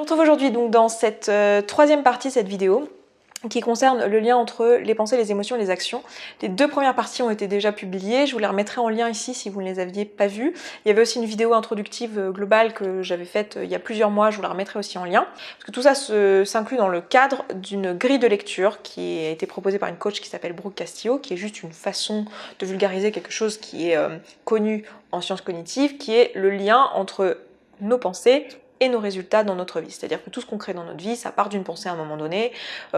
vous retrouve aujourd'hui donc dans cette troisième partie de cette vidéo qui concerne le lien entre les pensées, les émotions et les actions. Les deux premières parties ont été déjà publiées, je vous les remettrai en lien ici si vous ne les aviez pas vues. Il y avait aussi une vidéo introductive globale que j'avais faite il y a plusieurs mois, je vous la remettrai aussi en lien. Parce que tout ça s'inclut dans le cadre d'une grille de lecture qui a été proposée par une coach qui s'appelle Brooke Castillo, qui est juste une façon de vulgariser quelque chose qui est connu en sciences cognitives, qui est le lien entre nos pensées et nos résultats dans notre vie. C'est-à-dire que tout ce qu'on crée dans notre vie, ça part d'une pensée à un moment donné.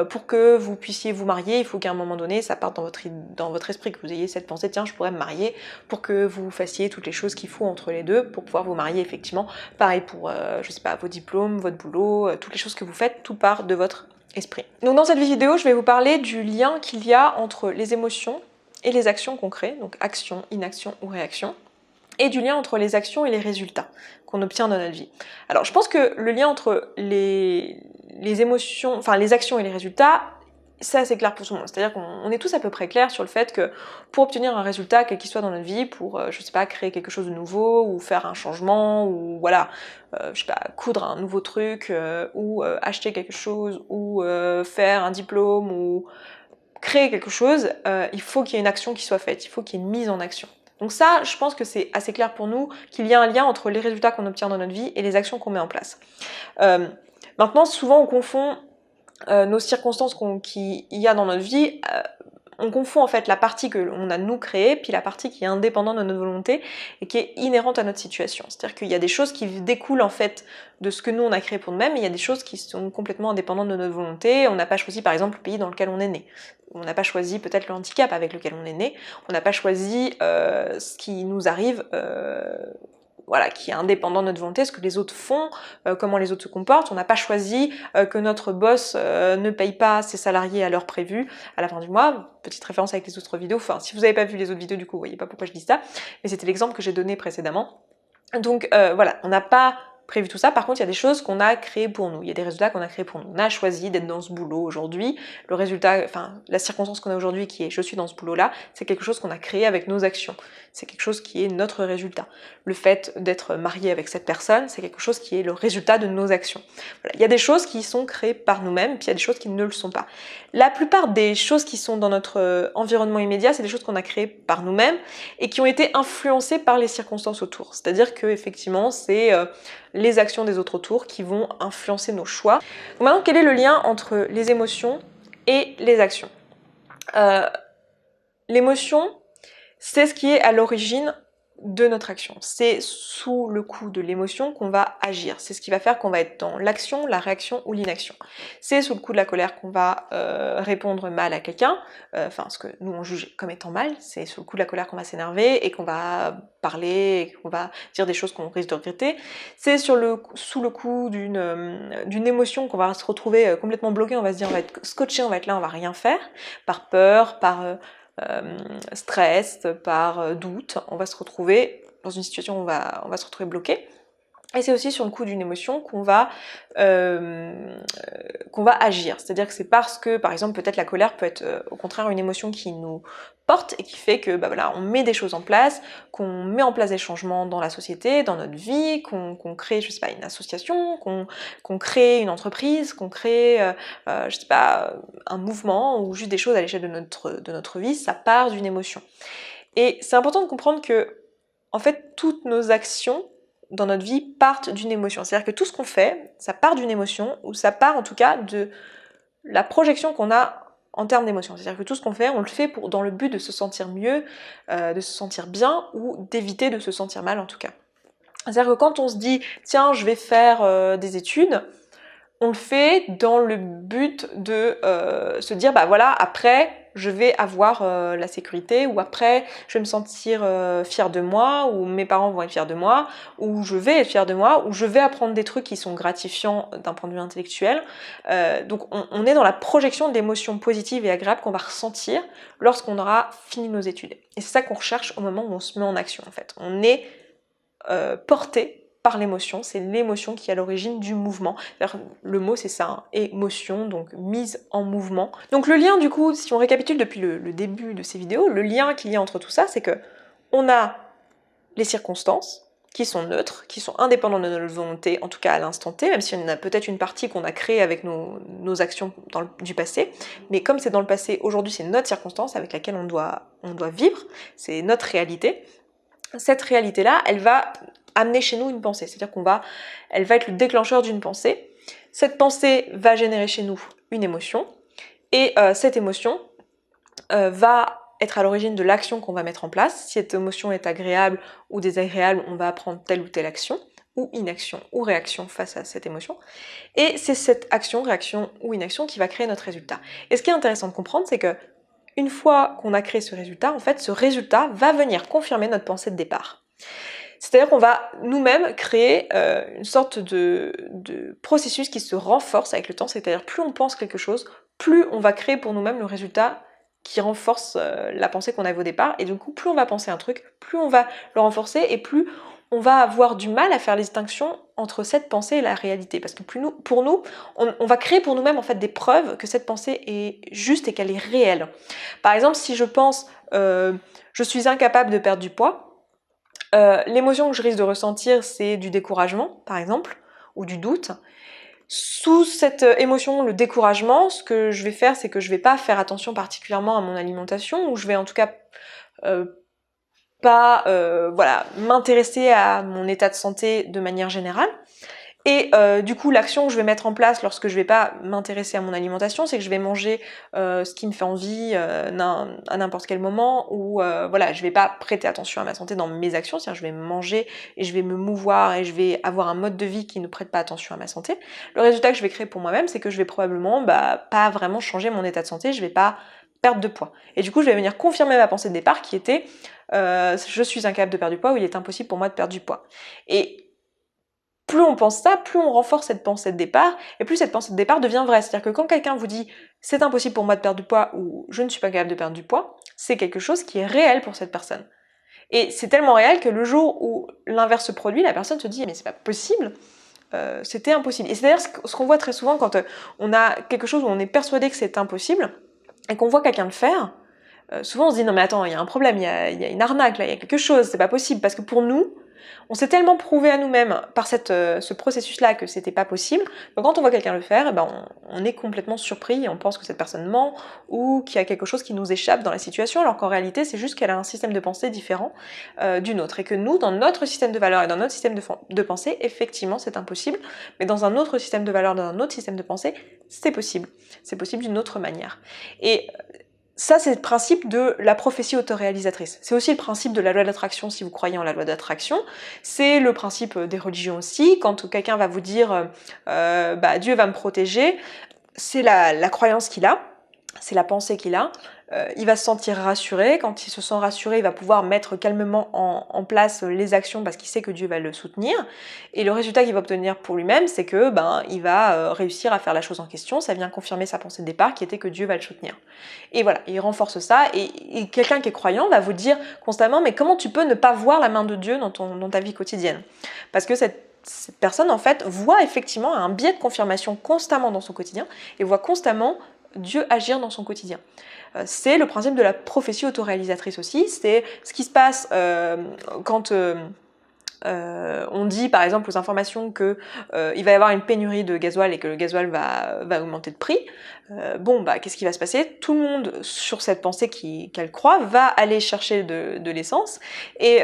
Pour que vous puissiez vous marier, il faut qu'à un moment donné, ça parte dans votre esprit, que vous ayez cette pensée, tiens, je pourrais me marier, pour que vous fassiez toutes les choses qu'il faut entre les deux pour pouvoir vous marier effectivement. Pareil pour, je sais pas, vos diplômes, votre boulot, toutes les choses que vous faites, tout part de votre esprit. Donc dans cette vidéo, je vais vous parler du lien qu'il y a entre les émotions et les actions qu'on crée, donc action, inaction ou réaction, et du lien entre les actions et les résultats qu'on obtient dans notre vie. Alors je pense que le lien entre les émotions, enfin les actions et les résultats, c'est assez clair pour tout le monde. C'est-à-dire qu'on est tous à peu près clairs sur le fait que pour obtenir un résultat, quel qu'il soit dans notre vie, pour, je sais pas, créer quelque chose de nouveau, ou faire un changement, ou voilà, je sais pas, coudre un nouveau truc, ou acheter quelque chose, ou faire un diplôme, ou créer quelque chose, il faut qu'il y ait une action qui soit faite, il faut qu'il y ait une mise en action. Donc ça, je pense que c'est assez clair pour nous qu'il y a un lien entre les résultats qu'on obtient dans notre vie et les actions qu'on met en place. Maintenant, souvent on confond nos circonstances qu'il y a dans notre vie, on confond en fait la partie que l'on a nous créée, puis la partie qui est indépendante de notre volonté et qui est inhérente à notre situation. C'est-à-dire qu'il y a des choses qui découlent en fait de ce que nous on a créé pour nous-mêmes, et il y a des choses qui sont complètement indépendantes de notre volonté. On n'a pas choisi par exemple le pays dans lequel on est né. On n'a pas choisi peut-être le handicap avec lequel on est né. On n'a pas choisi ce qui nous arrive, voilà, qui est indépendant de notre volonté, ce que les autres font, comment les autres se comportent. On n'a pas choisi que notre boss ne paye pas ses salariés à l'heure prévue à la fin du mois. Petite référence avec les autres vidéos, enfin si vous n'avez pas vu les autres vidéos du coup vous voyez pas pourquoi je dis ça, mais c'était l'exemple que j'ai donné précédemment. Donc voilà, on n'a pas prévu tout ça. Par contre, il y a des choses qu'on a créées pour nous, il y a des résultats qu'on a créés pour nous. On a choisi d'être dans ce boulot aujourd'hui, le résultat, enfin la circonstance qu'on a aujourd'hui qui est je suis dans ce boulot là, c'est quelque chose qu'on a créé avec nos actions, c'est quelque chose qui est notre résultat. Le fait d'être marié avec cette personne, c'est quelque chose qui est le résultat de nos actions. Voilà. Il y a des choses qui sont créées par nous-mêmes, puis il y a des choses qui ne le sont pas. La plupart des choses qui sont dans notre environnement immédiat, c'est des choses qu'on a créées par nous-mêmes et qui ont été influencées par les circonstances autour. C'est-à-dire que effectivement, c'est les actions des autres autour qui vont influencer nos choix. Donc maintenant, quel est le lien entre les émotions et les actions ? L'émotion, c'est ce qui est à l'origine de notre action. C'est sous le coup de l'émotion qu'on va agir. C'est ce qui va faire qu'on va être dans l'action, la réaction ou l'inaction. C'est sous le coup de la colère qu'on va répondre mal à quelqu'un, enfin ce que nous on juge comme étant mal. C'est sous le coup de la colère qu'on va s'énerver et qu'on va parler, et qu'on va dire des choses qu'on risque de regretter. C'est sous le coup d'une émotion qu'on va se retrouver complètement bloqué. On va se dire, on va être scotché, on va être là, on va rien faire, par peur, par stress, par doute, on va se retrouver dans une situation où on va se retrouver bloqué. Et c'est aussi sur le coup d'une émotion qu'on va agir. C'est-à-dire que c'est parce que, par exemple, peut-être la colère peut être au contraire une émotion qui nous porte et qui fait que bah voilà, on met des choses en place, qu'on met en place des changements dans la société, dans notre vie, qu'on crée, je sais pas, une association, qu'on crée une entreprise, qu'on crée, je sais pas, un mouvement ou juste des choses à l'échelle de notre vie, ça part d'une émotion. Et c'est important de comprendre que, en fait, toutes nos actions dans notre vie partent d'une émotion. C'est-à-dire que tout ce qu'on fait, ça part d'une émotion, ou ça part en tout cas de la projection qu'on a en termes d'émotion. C'est-à-dire que tout ce qu'on fait, on le fait dans le but de se sentir mieux, de se sentir bien, ou d'éviter de se sentir mal en tout cas. C'est-à-dire que quand on se dit « tiens, je vais faire des études », on le fait dans le but de se dire bah voilà, après je vais avoir la sécurité, ou après je vais me sentir fière de moi, ou mes parents vont être fiers de moi, ou je vais être fière de moi, ou je vais apprendre des trucs qui sont gratifiants d'un point de vue intellectuel. Donc on est dans la projection de l'émotion positive et agréable qu'on va ressentir lorsqu'on aura fini nos études. Et c'est ça qu'on recherche au moment où on se met en action en fait. On est porté par l'émotion, c'est l'émotion qui est à l'origine du mouvement. Le mot c'est ça, hein, émotion, donc mise en mouvement. Donc le lien du coup, si on récapitule depuis le début de ces vidéos, le lien qu'il y a entre tout ça, c'est que on a les circonstances, qui sont neutres, qui sont indépendants de notre volonté, en tout cas à l'instant T, même si on a peut-être une partie qu'on a créée avec nos actions du passé, mais comme c'est dans le passé, aujourd'hui c'est notre circonstance avec laquelle on doit vivre, c'est notre réalité. Cette réalité-là, elle va amener chez nous une pensée, c'est-à-dire elle va être le déclencheur d'une pensée. Cette pensée va générer chez nous une émotion, et cette émotion va être à l'origine de l'action qu'on va mettre en place. Si cette émotion est agréable ou désagréable, on va apprendre telle ou telle action, ou inaction, ou réaction face à cette émotion. Et c'est cette action, réaction ou inaction qui va créer notre résultat. Et ce qui est intéressant de comprendre, c'est que une fois qu'on a créé ce résultat, en fait, ce résultat va venir confirmer notre pensée de départ. C'est-à-dire qu'on va nous-mêmes créer une sorte de processus qui se renforce avec le temps, c'est-à-dire plus on pense quelque chose, plus on va créer pour nous-mêmes le résultat qui renforce la pensée qu'on avait au départ, et du coup plus on va penser un truc, plus on va le renforcer, et plus on va avoir du mal à faire les distinctions entre cette pensée et la réalité, parce que pour nous, on va créer pour nous-mêmes en fait des preuves que cette pensée est juste et qu'elle est réelle. Par exemple, si je pense je suis incapable de perdre du poids, l'émotion que je risque de ressentir, c'est du découragement, par exemple, ou du doute. Sous cette émotion, le découragement, ce que je vais faire, c'est que je vais pas faire attention particulièrement à mon alimentation, ou je vais en tout cas pas m'intéresser à mon état de santé de manière générale. Et du coup, l'action que je vais mettre en place lorsque je vais pas m'intéresser à mon alimentation, c'est que je vais manger ce qui me fait envie à n'importe quel moment, ou je vais pas prêter attention à ma santé dans mes actions, c'est-à-dire je vais manger et je vais me mouvoir et je vais avoir un mode de vie qui ne prête pas attention à ma santé. Le résultat que je vais créer pour moi-même, c'est que je vais probablement pas vraiment changer mon état de santé, je vais pas perdre de poids. Et du coup, je vais venir confirmer ma pensée de départ qui était je suis incapable de perdre du poids, ou il est impossible pour moi de perdre du poids. Et plus on pense ça, plus on renforce cette pensée de départ, et plus cette pensée de départ devient vraie. C'est-à-dire que quand quelqu'un vous dit « c'est impossible pour moi de perdre du poids » ou « je ne suis pas capable de perdre du poids », c'est quelque chose qui est réel pour cette personne. Et c'est tellement réel que le jour où l'inverse se produit, la personne se dit « mais c'est pas possible », c'était impossible. Et c'est d'ailleurs ce qu'on voit très souvent quand on a quelque chose où on est persuadé que c'est impossible, et qu'on voit quelqu'un le faire, souvent on se dit « non mais attends, il y a un problème, il y a une arnaque là, il y a quelque chose, c'est pas possible », parce que pour nous, on s'est tellement prouvé à nous-mêmes par ce processus-là que c'était pas possible, que quand on voit quelqu'un le faire, on est complètement surpris et on pense que cette personne ment ou qu'il y a quelque chose qui nous échappe dans la situation, alors qu'en réalité c'est juste qu'elle a un système de pensée différent du nôtre, et que nous, dans notre système de valeurs et dans notre système de pensée, effectivement c'est impossible, mais dans un autre système de valeurs, dans un autre système de pensée, c'est possible d'une autre manière. Et ça, c'est le principe de la prophétie autoréalisatrice. C'est aussi le principe de la loi d'attraction, si vous croyez en la loi d'attraction. C'est le principe des religions aussi. Quand quelqu'un va vous dire Dieu va me protéger, c'est la croyance qu'il a, c'est la pensée qu'il a. Il va se sentir rassuré. Quand il se sent rassuré, il va pouvoir mettre calmement en place les actions parce qu'il sait que Dieu va le soutenir. Et le résultat qu'il va obtenir pour lui-même, c'est que il va réussir à faire la chose en question. Ça vient confirmer sa pensée de départ qui était que Dieu va le soutenir. Et voilà, il renforce ça. Et quelqu'un qui est croyant va vous dire constamment, mais comment tu peux ne pas voir la main de Dieu dans ta vie quotidienne? Parce que cette personne, en fait, voit effectivement un biais de confirmation constamment dans son quotidien et voit constamment Dieu agir dans son quotidien. C'est le principe de la prophétie autoréalisatrice aussi, c'est ce qui se passe quand on dit par exemple aux informations que il va y avoir une pénurie de gasoil et que le gasoil va augmenter de prix. Qu'est-ce qui va se passer? Tout le monde, sur cette pensée qu'elle croit, va aller chercher de l'essence et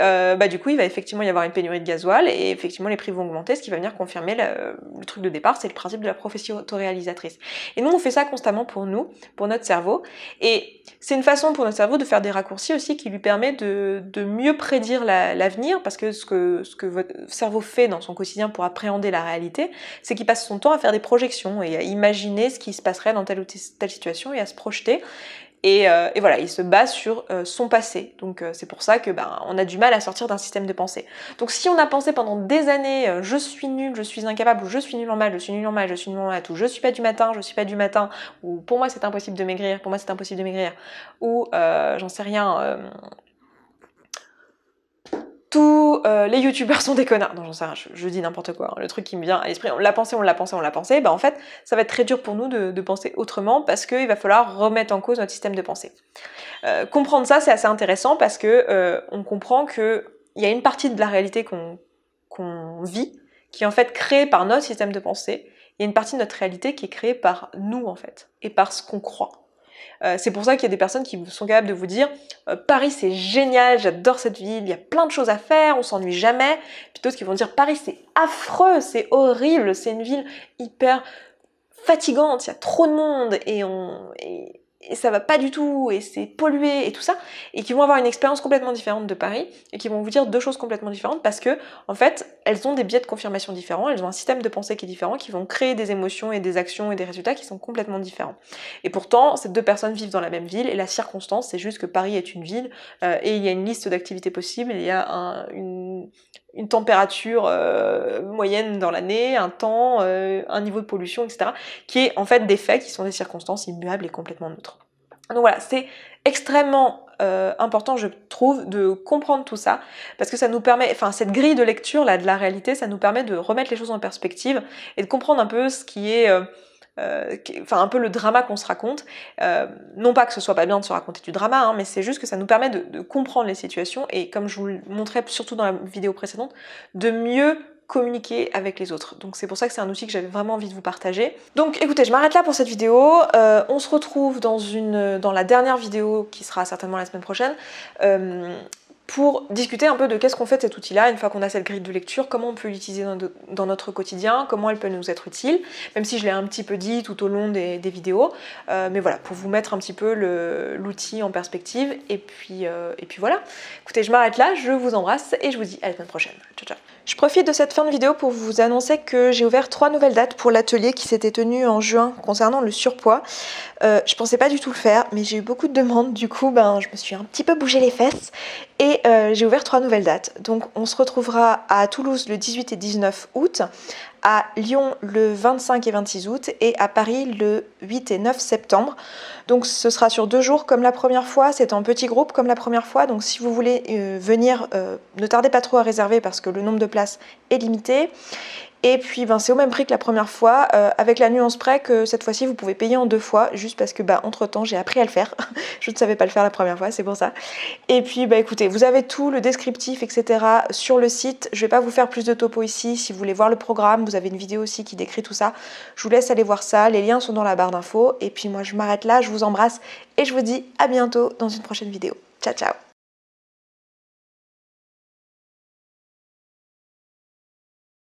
du coup il va effectivement y avoir une pénurie de gasoil et effectivement les prix vont augmenter, ce qui va venir confirmer le truc de départ, c'est le principe de la prophétie autoréalisatrice. Et nous on fait ça constamment pour nous, pour notre cerveau, et c'est une façon pour notre cerveau de faire des raccourcis aussi qui lui permet de mieux prédire l'avenir, parce que ce que votre cerveau fait dans son quotidien pour appréhender la réalité, c'est qu'il passe son temps à faire des projections et à imaginer ce qui se passerait dans telle ou telle situation et à se projeter. Et voilà, il se base sur son passé. Donc c'est pour ça que on a du mal à sortir d'un système de pensée. Donc si on a pensé pendant des années je suis nul, je suis incapable, ou je suis nul en maths, je suis nul en maths, je suis nul en maths, ou je suis pas du matin, je suis pas du matin, ou pour moi c'est impossible de maigrir, pour moi c'est impossible de maigrir, ou j'en sais rien, tous les youtubeurs sont des connards. Non, j'en sais rien, je dis n'importe quoi. Le truc qui me vient à l'esprit, on l'a pensé. En fait, ça va être très dur pour nous de penser autrement parce qu'il va falloir remettre en cause notre système de pensée. Comprendre ça, c'est assez intéressant parce que on comprend que il y a une partie de la réalité qu'on qu'on vit, qui est en fait créée par notre système de pensée. Il y a une partie de notre réalité qui est créée par nous en fait, et par ce qu'on croit. C'est pour ça qu'il y a des personnes qui sont capables de vous dire Paris c'est génial, j'adore cette ville, il y a plein de choses à faire, on s'ennuie jamais. Puis d'autres qui vont dire Paris c'est affreux, c'est horrible, c'est une ville hyper fatigante, il y a trop de monde et ça va pas du tout, et c'est pollué et tout ça, et qui vont avoir une expérience complètement différente de Paris, et qui vont vous dire deux choses complètement différentes, parce que, en fait, elles ont des biais de confirmation différents, elles ont un système de pensée qui est différent, qui vont créer des émotions et des actions et des résultats qui sont complètement différents. Et pourtant, ces deux personnes vivent dans la même ville, et la circonstance, c'est juste que Paris est une ville, et il y a une liste d'activités possibles, il y a une température moyenne dans l'année, un temps, un niveau de pollution, etc., qui est en fait des faits qui sont des circonstances immuables et complètement neutres. Donc voilà, c'est extrêmement important, je trouve, de comprendre tout ça, parce que ça nous permet, enfin cette grille de lecture là de la réalité, ça nous permet de remettre les choses en perspective et de comprendre un peu ce qui est un peu le drama qu'on se raconte. Non pas que ce soit pas bien de se raconter du drama, hein, mais c'est juste que ça nous permet de comprendre les situations et, comme je vous le montrais surtout dans la vidéo précédente, de mieux communiquer avec les autres. Donc c'est pour ça que c'est un outil que j'avais vraiment envie de vous partager. Donc écoutez, je m'arrête là pour cette vidéo. On se retrouve dans la dernière vidéo qui sera certainement la semaine prochaine. Pour discuter un peu de qu'est-ce qu'on fait de cet outil-là, une fois qu'on a cette grille de lecture, comment on peut l'utiliser dans notre quotidien, comment elle peut nous être utile, même si je l'ai un petit peu dit tout au long des vidéos, mais voilà, pour vous mettre un petit peu l'outil en perspective, et puis voilà. Écoutez, je m'arrête là, je vous embrasse, et je vous dis à la semaine prochaine. Ciao, ciao. Je profite de cette fin de vidéo pour vous annoncer que j'ai ouvert 3 nouvelles dates pour l'atelier qui s'était tenu en juin concernant le surpoids. Je pensais pas du tout le faire, mais j'ai eu beaucoup de demandes, du coup je me suis un petit peu bougé les fesses et j'ai ouvert 3 nouvelles dates. Donc on se retrouvera à Toulouse le 18 et 19 août, à Lyon le 25 et 26 août et à Paris le 8 et 9 septembre. Donc ce sera sur 2 jours comme la première fois, c'est en petit groupe comme la première fois, donc si vous voulez venir, ne tardez pas trop à réserver parce que le nombre de places est limité. Et puis c'est au même prix que la première fois, avec la nuance près que cette fois-ci vous pouvez payer en 2 fois, juste parce que entre temps j'ai appris à le faire. Je ne savais pas le faire la première fois, c'est pour ça. Et puis écoutez, vous avez tout, le descriptif, etc. sur le site. Je vais pas vous faire plus de topo ici. Si vous voulez voir le programme, vous avez une vidéo aussi qui décrit tout ça. Je vous laisse aller voir ça, les liens sont dans la barre d'infos. Et puis moi je m'arrête là, je vous embrasse et je vous dis à bientôt dans une prochaine vidéo. Ciao ciao.